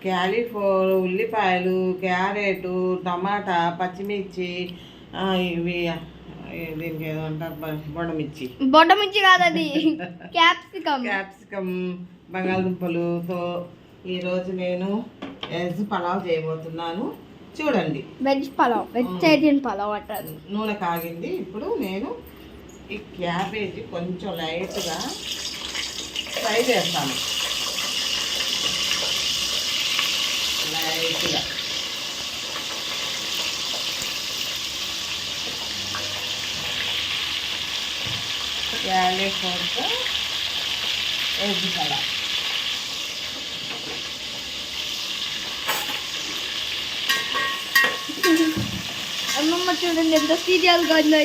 Cauliflower, ఉల్లిపాయలు, carrot, టమాటా, పచ్చిమిర్చి, ఇవి దీనికి ఏదో అంటారు బొండమిర్చి. బొండమిర్చి కాదు అది, క్యాప్సికమ్. క్యాప్సికమ్, బంగాళదుంపలుతో ఈరోజు నేను వెజ్ పలావ్ చేయబోతున్నాను. చూడండి, వెజ్ పలావ్, వెజిటేరియన్ పలావ్ అంటారు. నూనె కాగింది. ఇప్పుడు నేను ఈ క్యాబేజీ కొంచెం లైట్గా ఫ్రై చేస్తాను. లైట్గా క్యాలీఫ్లవర్తో ఎగ్ పలావ్. అమ్మమ్మ చూడండి ఎంత సీరియల్గా ఉందో.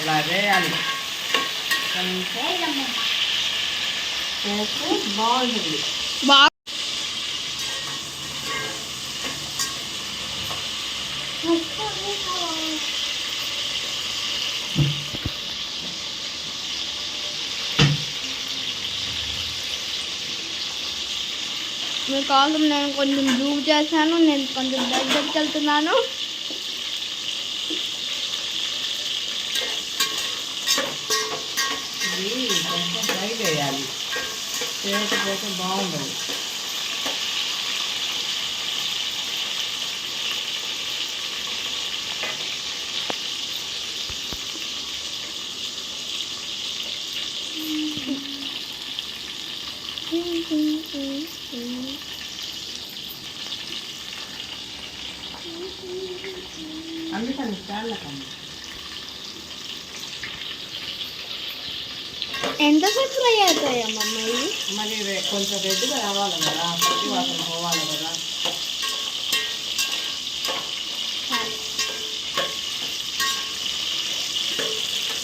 ఇలా వేయాలి, చేస్తే బాగుంటుంది. బాగా మీకోసం నేను కొంచెం జూమ్ చేశాను, నేను కొంచెం దగ్గరికి వెళ్తున్నాను. ఇది కొంచెం ఫ్రై చేయాలి, చేయకపోతే బాగుండదు. అందుకని చాలకండి. ఎంతసేపు ఫ్రై అవుతాయమ్మమ్మ ఇవి? మరి కొంచెం రెడ్గా రావాలి కదా, పచ్చి వాసన పోవాలి కదా.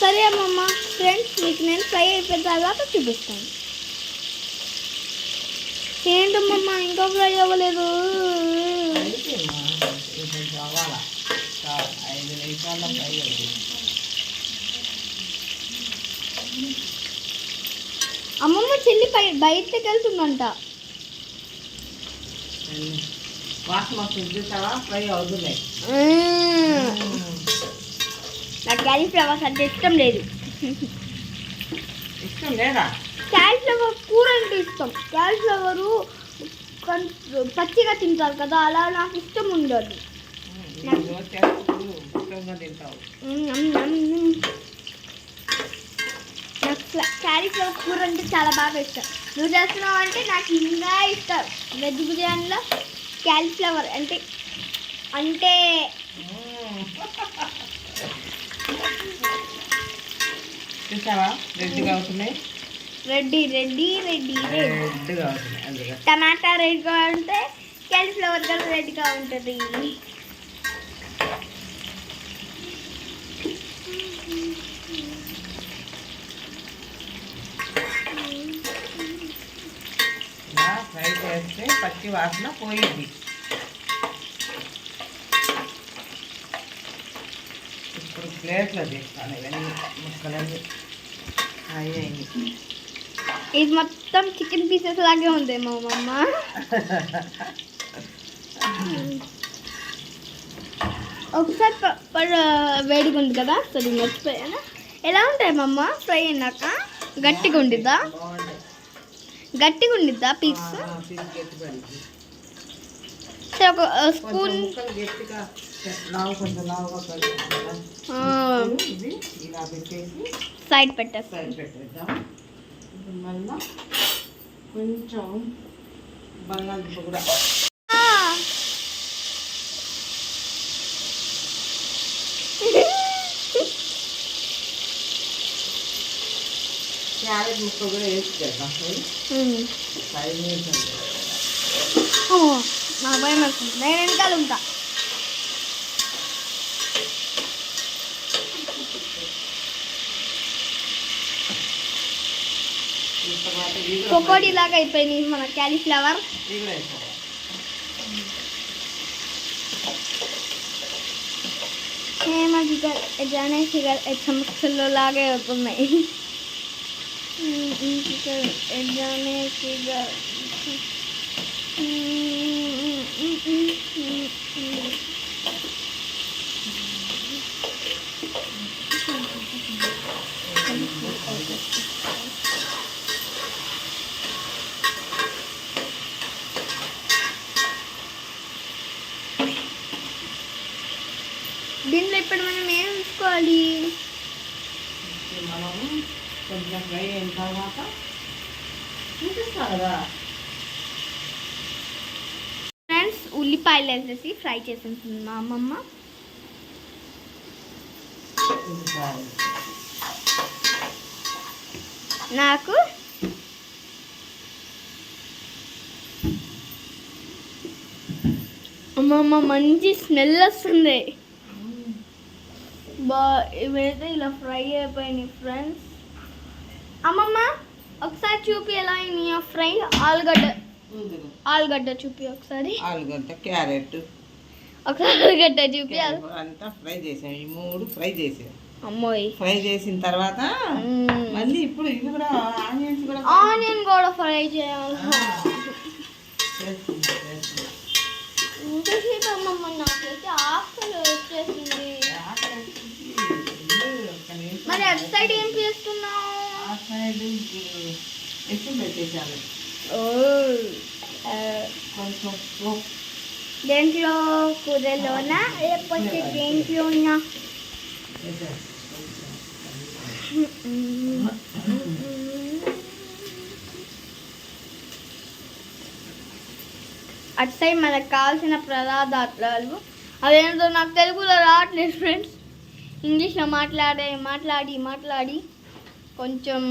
సరే అమ్మమ్మ, ఫ్రెండ్స్ మీకు నేను ఫ్రై అయిపోయిన తర్వాత చూపిస్తాను. ఏంటమ్మమ్మ ఇంకా ఫ్రై అవ్వలేదు? అవ్వాలా, 5 నిమిషాల్లో ఫ్రై అవుతుంది. అమ్మమ్మ చెల్లి బయటకు వెళ్తుందంట. వాసన వస్తుంది చూసావా, ఫ్రై అవుతున్నాయి. నాకు క్యాలీఫ్లవర్స్ అంటే ఇష్టం లేదు. ఇష్టం లేదా? క్యాలీఫ్లవర్ కూర అంటే ఇష్టం. క్యాలీఫ్లవరు పచ్చిగా తింటారు కదా, అలా నాకు ఇష్టం ఉండదు. నాకు క్యాలీఫ్లవర్ కూర అంటే చాలా బాగా ఇష్టం. నువ్వు చేస్తున్నావు అంటే నాకు ఇంకా ఇష్టం. వెజ్ బిర్యానీలో క్యాలీఫ్లవర్ అంటే అంటే చూసావా, రెడ్గా అవుతున్నాయి. రెడ్డిగా అవుతున్నాయి. టమాటా రెడ్గా ఉంటే క్యాలీఫ్లవర్ కూడా రెడ్గా ఉంటుంది. ఇలా ఫ్రై చేస్తే పచ్చి వాసన పోయింది. ఇప్పుడు ప్లేట్లో తీస్తాను ఇవన్నీ ముక్కలన్నీ ఫ్రై అయింది. ఇది మొత్తం చికెన్ పీసెస్ లాగే ఉంది మా అమ్మ. ఒకసారి వేడిగా ఉంది కదా, సరే మర్చిపోయాను. ఎలా ఉంటాయి మా అమ్మ ఫ్రై అయినాక? గట్టిగా ఉండిద్దా? గట్టిగా ఉండిద్దా పీస్? సరే ఒక స్పూన్ సైడ్ పెట్టేద్దాం. మళ్ళీ కొంచెం బంగాళదుంప కూడా క్యారెట్ ముక్క కూడా వేసి చేద్దాం. 5 నిమిషాలు. నాకు భయం వేస్తుంది, నేను వెనకాల ఉంటా. పకోడీ లాగా అయిపోయింది మన క్యాలీఫ్లవర్. जाने से समस्या लागे तुम्हें దీంట్లో ఇప్పుడు మనం ఏం ఉంచుకోవాలి? మనము కొంచెం ఫ్రై అయిన తర్వాత చూపిస్తా కదా ఫ్రెండ్స్, ఉల్లిపాయలు వేసేసి ఫ్రై చేసేస్తుంది మా అమ్మమ్మ. నాకు అమ్మమ్మ మంచి స్మెల్ వస్తుంది. ఇవైతే ఇలా ఫ్రై అయిపోయినాయి ఫ్రెండ్స్. అమ్మమ్మ ఒకసారి చూపి ఎలా అయినాయి ఫ్రై. ఆలుగడ్డ చూపి ఒకసారి. ఆలుగడ్డ, క్యారెట్, ఒకసారి ఆలుగడ్డ చూపి. అంతా ఫ్రై చేసాం. ఈ 3 ఫ్రై చేసాం. అమ్మోయ్, ఫ్రై చేసిన తర్వాత మళ్ళీ ఇప్పుడు ఇవి కూడా ఆనియన్ కూడా ఫ్రై చేయాలి. ఇంతసేపు అమ్మమ్మ నాకైతే ఆకలి వచ్చేసింది. మరి అటు సైడ్ ఏం చేస్తున్నావు? పెట్టేసాను. దేంట్లో? కూరలోనా లేకపోతే దేంట్లోనా? అటు సైడ్ మనకు కావాల్సిన పదార్థాలు అదేంటో నాకు తెలుగులో రావట్లేదు ఫ్రెండ్స్. ఇంగ్లీష్లో మాట్లాడి కొంచెం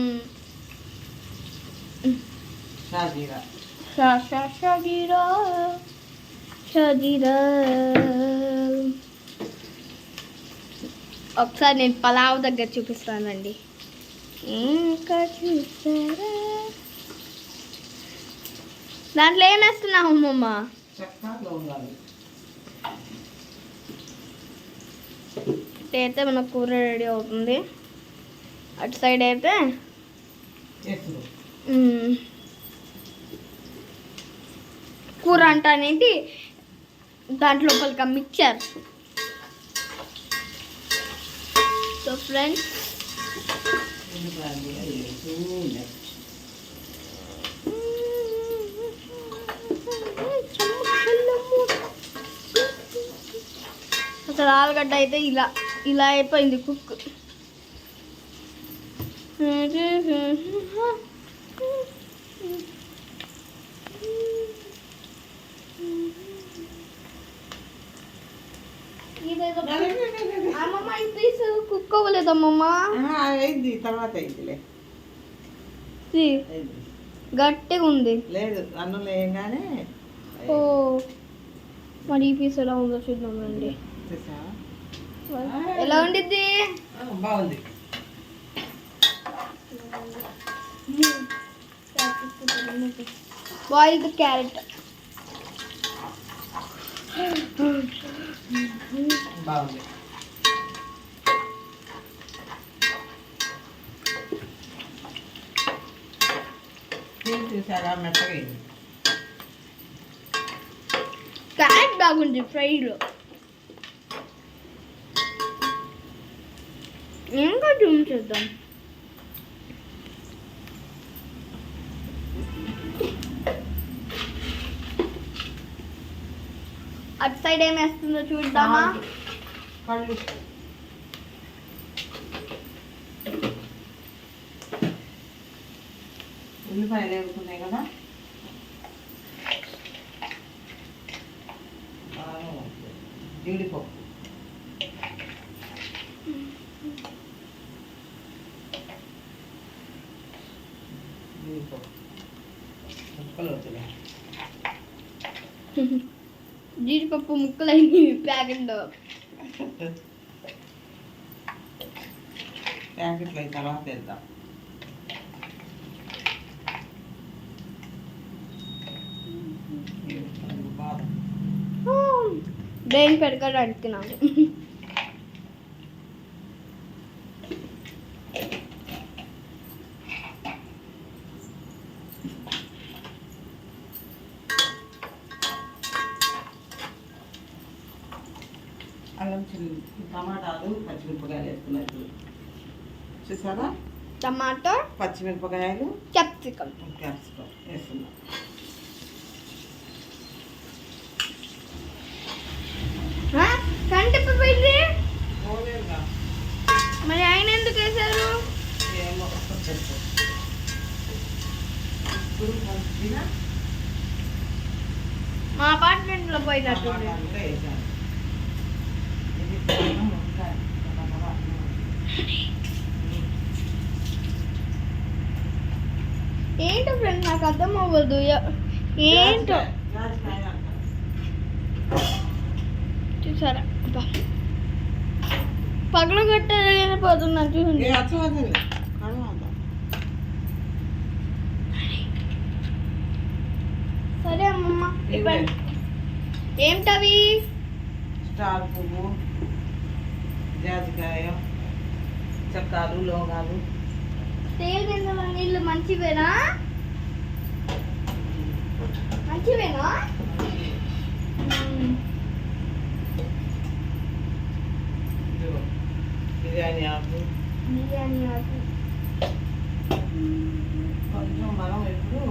ఒకసారి నేను పలావ్ దగ్గర చూపిస్తానండి. ఇంకా చూస్తారా? దాంట్లో ఏం వేస్తున్నావు అమ్మమ్మ? అయితే మన కూర రెడీ అవుతుంది. అటు సైడ్ అయితే కూర అంటానేంటి, దాంట్లో లోపలికి మిక్చర్. సో ఫ్రెండ్స్, అసలు ఆలుగడ్డ అయితే ఇలా అయిపోయింది కుక్. అమ్మమ్మ ఈ పీస్ కుక్ అవ్వలేదు అమ్మమ్మ. అయింది, తర్వాత అయిందిలే. గట్టిగా ఉంది. లేదు, అన్నం లేగానే. ఓ, మరి ఈ పీస్ ఎలా ఉందో చూద్దాం రండి. ఎలా ఉండిద్ది? బాగుంది. బాయిల్డ్ క్యారెట్ బాగుంది. చూసారా, మెత్తగా అయింది. క్యారెట్ బాగుంది ఫ్రైలో. ఇంకా జూమ్ చేద్దాం. అటు సైడ్ ఏం వేస్తుందో చూద్దామా? కళ్ళు ఉల్లిపాయలు వేసుకున్నాయి కదా. జీడిపప్పు, ముక్కలు వచ్చినాయి. జీడిపప్పు ముక్కలైంది ప్యాకెట్లో. ప్యాకెట్లు అయిన తర్వాత వేద్దాం. బ్రెయిన్ పెరగడానికి నాకు. టమాటాలు పచ్చిమిరపకాయలు వేసుకున్నట్టు చూసారా, టమాటో, పచ్చిమిరపకాయలు, క్యాప్సికమ్ వేస్తున్నాం. కంటి పోయింది. పోలేదుగా, మరి ఆయన ఎందుకు వేశారు? ఏమో ఇప్పుడు మంచిగా మా అపార్ట్మెంట్ లో పోయినట్టు. టమాటాలు కూడా వేసాను. ఇది కూడా ముక్క ఏంటో ఫ్రెండ్ నాకు అర్థం అవ్వదు. ఏంటో చూసారా, పగలు గట్టపోతున్నాను చూడండి. సరే అమ్మమ్మ, ఏంటవి? స్టార్ పువ్వు, జాజికాయ, చక్కాలు, లవంగాలు. తేలు గింజల నీళ్ళు మంచివేనా? మంచివేనా? బిర్యానీ ఆకు, బిర్యానీ ఆకు. కొంచెం మనం ఇప్పుడు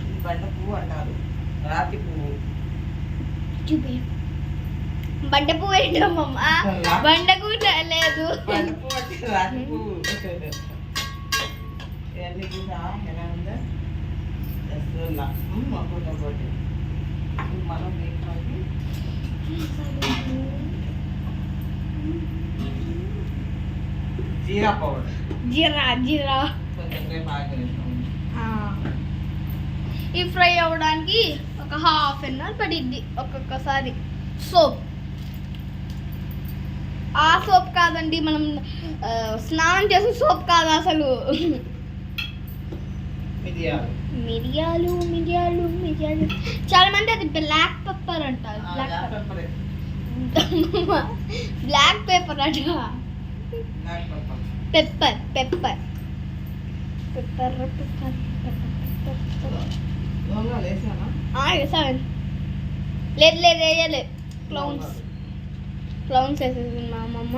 ఇది బండ పువ్వు అంటారు, రాతి పువ్వు. చూపి బండ పువ్వు ఏంటమ్మమ్మ? బండకు లేదు. బండ పువ్వు అంటే రాతి పువ్వు. ఇవన్నీ కూడా ఎలా ఉందా రసగుల్లా మొక్కతో పాటు మనం వేసుకోవాలి. జీరా పౌడర్, జీరా కొంచెం రేపు ఆగలేస్తాం. ఈ ఫ్రై అవ్వడానికి ఒక హాఫ్ అన్ అవర్ పడిద్ది ఒక్కొక్కసారి. సోప్, ఆ సోప్ కాదండి, మనం స్నానం చేసే సోప్ కాదు అసలు. మిరియాలు, మిరియాలు మిరియాలు మిరియాలు చాలా మంది అది బ్లాక్ పెప్పర్ అంటారు. బ్లాక్ పేపర్ అంట. పెప్పర్ పెప్పర్ పెప్పర్ పెప్పర్ వేసాను. లేదు లేదు వేయలేదు. క్లౌన్స్ క్లౌన్స్ వేసేసింది మా అమ్మమ్మ.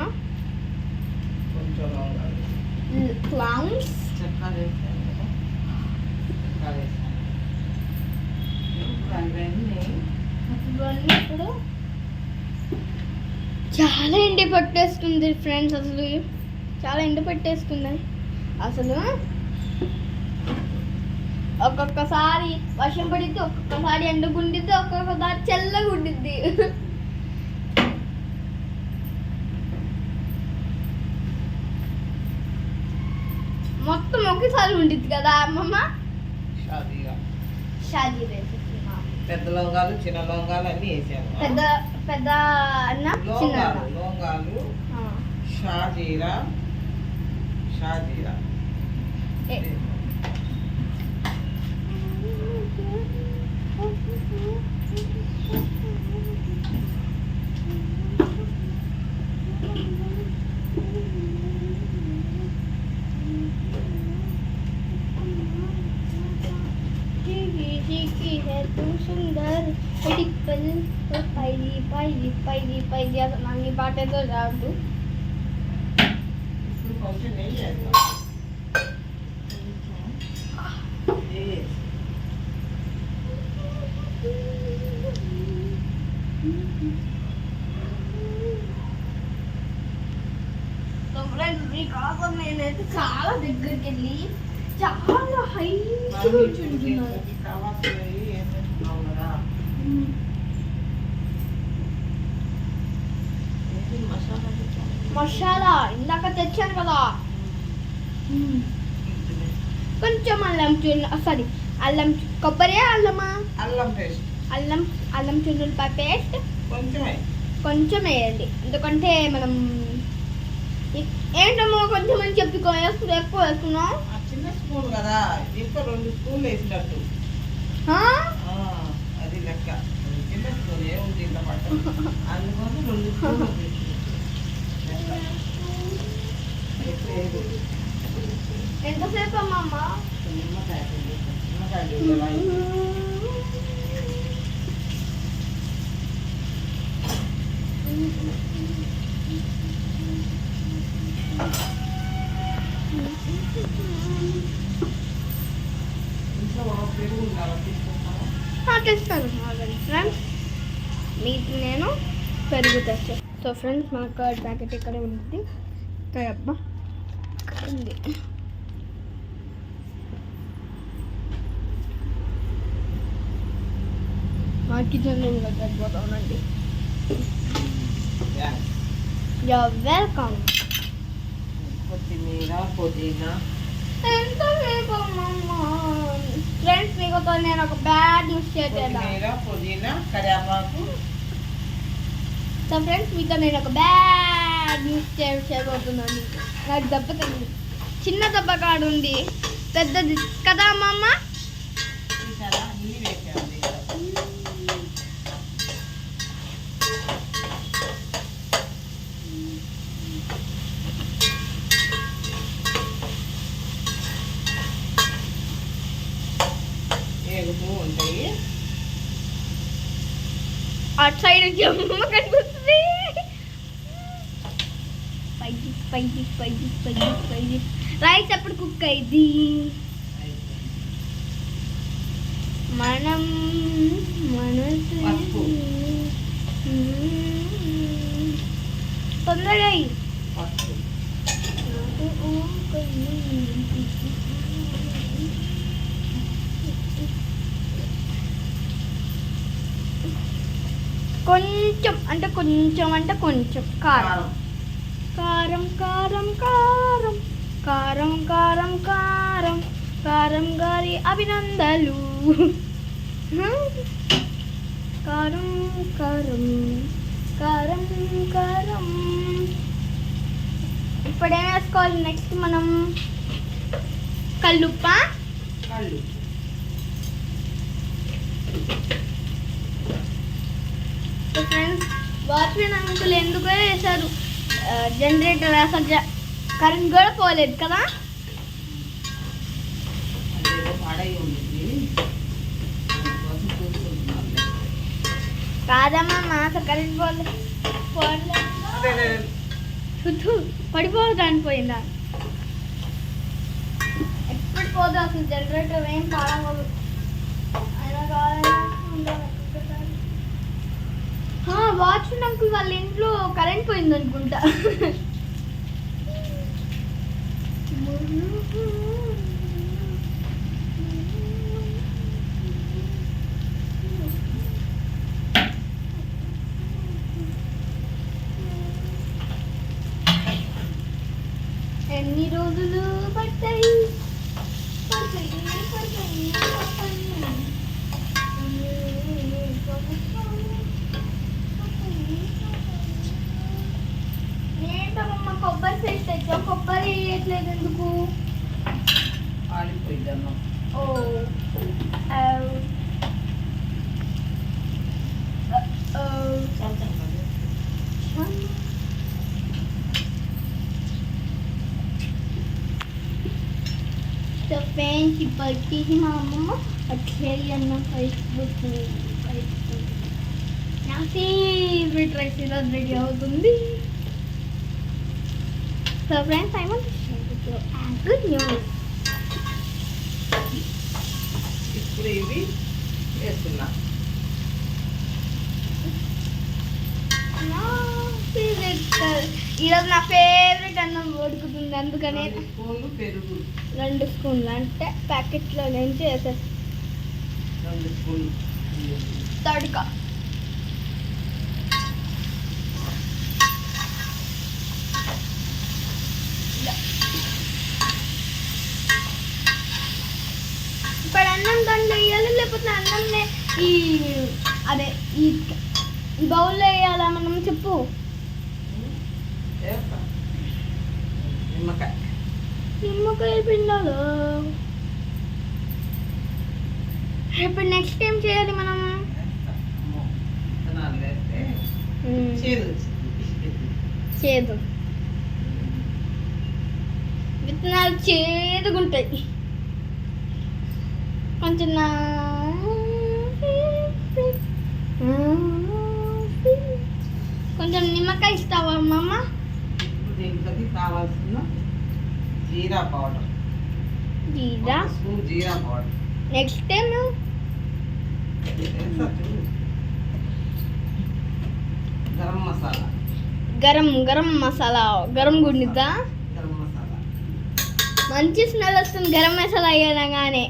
క్లౌన్స్ ఇప్పుడు చాలా ఎండి పట్టేస్తుంది ఫ్రెండ్స్, అసలు చాలా ఎండి పట్టేస్తుంది అసలు. ఒక్కొక్కసారి వర్షం పడిద్ది, ఒక్కొక్కసారి ఎండగుండిద్ది, ఒక్కొక్కసారి చల్లగా ఉండిద్ది. మొత్తం ఒకేసారి ఉండిద్ది కదా అమ్మమ్మ. షాజీ వేసేస్తున్నా. పెద్ద లవంగాలు, చిన్న లవంగాలు అన్ని వేసాను. పెద్ద పెద్ద అన్న చిన్న లవంగాలు, షాజీరా షాజీరా సుందర్ పైది పైది పైది పైది అసలు నాకు ఈ పాట ఏదో రాదు. కొంచెం నెయ్యి వేద్దాం. నేనైతే చాలా దగ్గరికి వెళ్ళి చాలా హై కూర్చుంటున్నాను. మసాలా ఇందాక తెచ్చాను కదా, కొంచెం అల్లం సారీ అల్లం కొబ్బరి అల్లమా అల్లం పేస్ట్, అల్లం చున్నులపాయ పేస్ట్ కొంచెం వేయండి. ఎందుకంటే మనం ఏంటమ్మో కొంచెం అని చెప్పి ఎక్కువ వేసుకున్నాం. చిన్న స్పూన్ కదా, ఇంకా 2 స్పూన్లు వేసినట్టు అది లెక్క. చిన్న స్పూన్ ఏముంది ఇంత పట్ట, అందుకోసం 2 స్పూన్లు. ఎంతసేపు అమ్మమ్మ? నిమ్మకాయ ఇంట్లో పెరుగు ఉండాలి తీసుకుంటావా? తెస్తాను ఫ్రెండ్స్, మీకు నేను పెరుగు తెస్తాను. సో ఫ్రెండ్స్, మా కర్డ్ ప్యాకెట్ ఇక్కడే ఉంటుంది. ఇక్కడ అబ్బా ఉంది. మా కిచెన్ రూమ్లో తగ్గిపోతా ఉండండి. You welcome. కొత్తిమీర, పుదీనా. ఎంత ఫ్రెండ్స్, మీకు నేను ఒక బ్యాడ్ న్యూస్ చేయట్లేదా? కొత్తిమీర, పుదీనా, కరివేపాకు. సో ఫ్రెండ్స్, మీకు నేను ఒక బ్యాడ్ న్యూస్ చేయబోతున్నాను. నాకు దెబ్బ తగ్గింది. చిన్న దెబ్బ కాడు ఉంది, పెద్దది కదా అమ్మమ్మ. చూసారా, ఇల్లు వేసాను. ఏగుతూ ఉంటాయి. అటు సైడ్ నుంచి అమ్మమ్మ కనిపిస్తుంది. Spicy spicy spicy spicy spicy. Rice ఎప్పుడు కుక్ అయింది? మనం పసుపు. తొందరగా పసుపు. కొంచెం అంటే కొంచెం అంటే కొంచెం కారం కారం. కారం కారం కారం కారం కారం కారం కారం గారి అభినందనలు. కారం కారం కారం కారం. ఇప్పుడేం వేసుకోవాలి నెక్స్ట్ మనం? కల్లుప్ప. కళ్ళు. ఫ్రెండ్స్, వాచ్మెన్ అంకుల్ ఎందుకో వేశారు జనరేటర్. అసలు కరెంట్ కూడా పోలేదు కదా. అదేదో పాడై ఉంది. దానికోసం చూసుకుంటున్నాను. కాదమ్మా, అసలు కరెంట్ పోలేదు. పడిపోదు అనిపోయిందా? ఎప్పుడు పోదు అసలు జనరేటర్ ఏం పాడవదు. అయినా కావాలన్నా వాచ్మెన్ అంకుల్ వాళ్ళ ఇంట్లో కరెంట్ పోయింది అనుకుంటా. ఎన్ని రోజులు పట్టాయి? ఏంటమ్మా కొబ్బరి పేస్ట్ తెచ్చా, కొబ్బరి వేయట్లేదు ఎందుకు? ఆడిపోయిద్దాను. ఓ సో ఫ్రెండ్స్, ఇప్పటికీ మా అమ్మమ్మ అట్లే అన్నం కలిసిపోతుంది. నా ఫేవరెట్ రైస్ ఈరోజు రెడీ అవుతుంది. So friends, I want to share with you good news. ఇప్పుడు ఇవి వేస్తున్నా. ఈరోజు నా ఫేవరెట్ అన్నం ఉడుకుతుంది, అందుకనే 2 స్పూన్లు పెరుగు. 2 స్పూన్లు అంటే ప్యాకెట్లో నుంచి వేసేస్తాను. 2 స్పూన్లు తడక. ఇప్పుడు అన్నం దాంట్లో వేయాలి, లేకపోతే అన్నంనే ఈ అదే ఈ బౌల్లో వేయాలా మనం? చెప్పు. వేస్తా. నిమ్మకాయ. నిమ్మకాయ పిండాలో. ఇప్పుడు నెక్స్ట్ ఏం చేయాలి మనం? విత్తనాలు వేస్తే చేదు వచ్చింది. చేదు. విత్తనాలు చేదుగుంటాయి. కొంచెం కొంచెం నిమ్మకాయ ఇస్తావా అమ్మమ్మ? ఇప్పుడు దీంట్లోకి కావాల్సిన jeera powder, jeera. Spoon jeera powder. Next time garam masala, garam masala. గరం గుండిద్దా? గరం మసాలా. మంచి స్మెల్ వస్తుంది గరం మసాలా అయ్యగానే.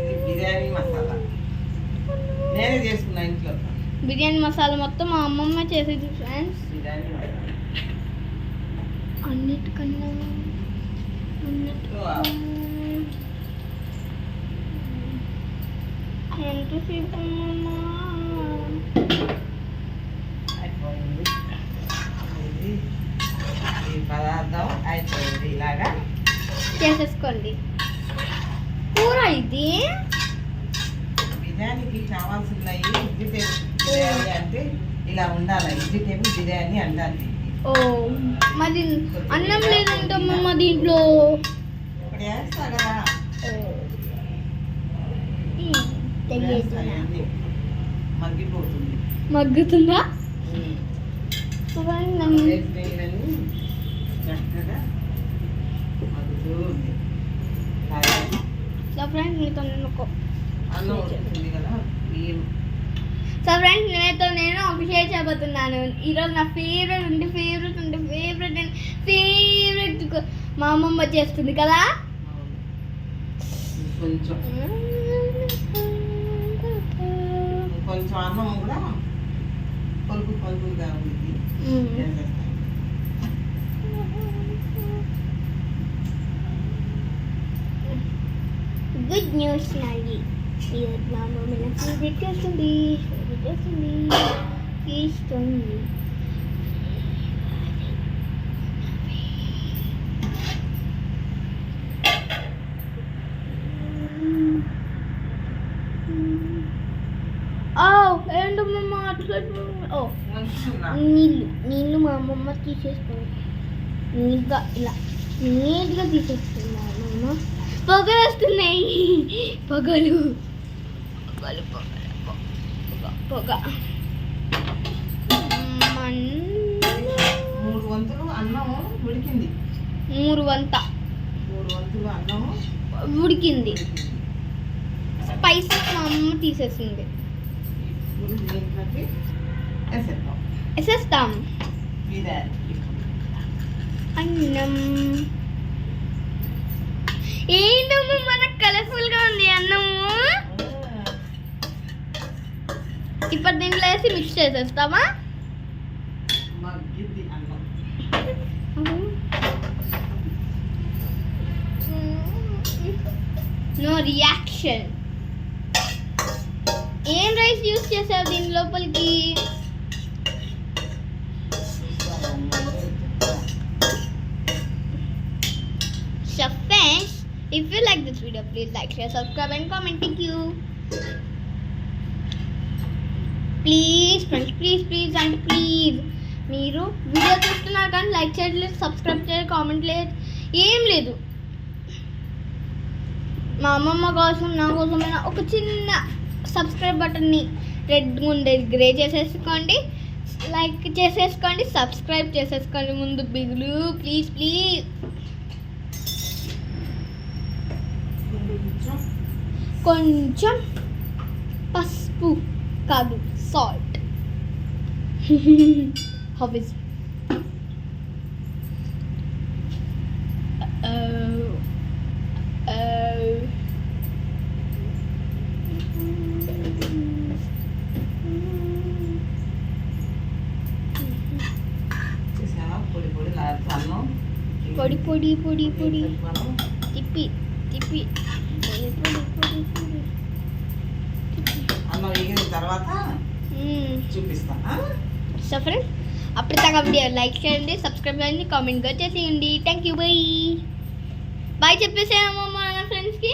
ఇది బిర్యానీ మసాలా, నేనే చేసుకున్నా ఇంట్లో. బిర్యానీ మసాలా మొత్తం మా అమ్మమ్మ చేసేది ఫ్రెండ్స్. బిర్యానీ మసాలా అన్నిటికన్నా ఎంతసేపు అమ్మమ్మ? అయిపోయింది. ఇది ఈ పదార్థం అయిపోయింది. ఇలాగా చేసేసుకోండి. కూర ఇది బిర్యానీకి కావాల్సినవి. వెజిటేబుల్ బిర్యానీ అంటే ఇలా ఉండాలి. వెజిటేబుల్ బిర్యానీ అంటారు దీన్ని. ఓ మరి అన్నం లేదంటమ్మమ్మ దీంట్లో. ఇప్పుడు వేస్తా కదా, తెలియదు. అవన్నీ మగ్గిపోతుంది. మగ్గుతుందా? వేసినవన్నీ చక్కగా మగ్గుతూ ఉంది. అలాగే సో ఫ్రెండ్స్ మీతో నేను అన్నం వస్తుంది కదా, బియ్యం. సో ఫ్రెండ్స్ నేను ఒక షేర్ చేయబోతున్నాను. ఈరోజు నా ఫేవరెట్ మా అమ్మమ్మ చేస్తుంది కదా. కొంచెం కొంచెం అన్నం కూడా పలుకుగా ఉంది. వేసేస్తాను. గుడ్ న్యూస్ నాది. ఈరోజు మా అమ్మమ్మ నా ఫేవరెట్ చేస్తుంది. ఏంటమ్మమ్మ అట్లా? ఓ నీళ్ళు మా అమ్మమ్మ తీసేసుకుంది. నీట్గా తీసేస్తుంది మా అమ్మమ్మ. పొగలు వస్తున్నాయి. పొగలు. 3 వంతులు అన్నం ఉడికింది. 3 వంతులు అన్నం ఉడికింది. స్పైసెస్ మా అమ్మ తీసేసింది. ఇప్పుడు దీంట్లోకి వేసేస్తాం బిర్యానీ అన్నం. ఏంటమ్మా మనకు కలర్ఫుల్గా ఉంది అన్నము. ఇప్పుడు దీంట్లో వేసి మిక్స్ చేసేస్తామా? మగ్గిద్ది అన్నం. No reaction. ఏం రైస్ యూస్ చేసావు దీని లోపలికి? So friends, if you like this video, please like, share, subscribe and comment. Thank you. Please friends, please and please. మీరు వీడియో చూస్తున్నారు కానీ లైక్ చేయట్లేదు, సబ్స్క్రైబ్ చేయలేదు, కామెంట్ లేదు, ఏం లేదు. మా అమ్మమ్మ కోసం నా కోసమైనా ఒక చిన్న సబ్స్క్రైబ్ బటన్ని రెడ్ ఉండేది గ్రే చేసేసుకోండి, లైక్ చేసేసుకోండి, సబ్స్క్రైబ్ చేసేసుకోండి ముందు బిగులు. ప్లీజ్ కొంచెం పసుపు కాదు, సాల్ట్. హౌ ఇస్ పొడి పొడి పొడి పొడి తిప్పి తిప్పి పొడి పొడి పొడి పొడి అన్నం వేగిన తర్వాత చూపిస్తాను. సో ఫ్రెండ్స్ అప్పటిదాకా వీడియో లైక్ చేయండి, సబ్స్క్రైబ్ చేయండి, కామెంట్ కూడా చేసేయండి. Thank you. బాయ్ చెప్పేసాము మా ఫ్రెండ్స్కి.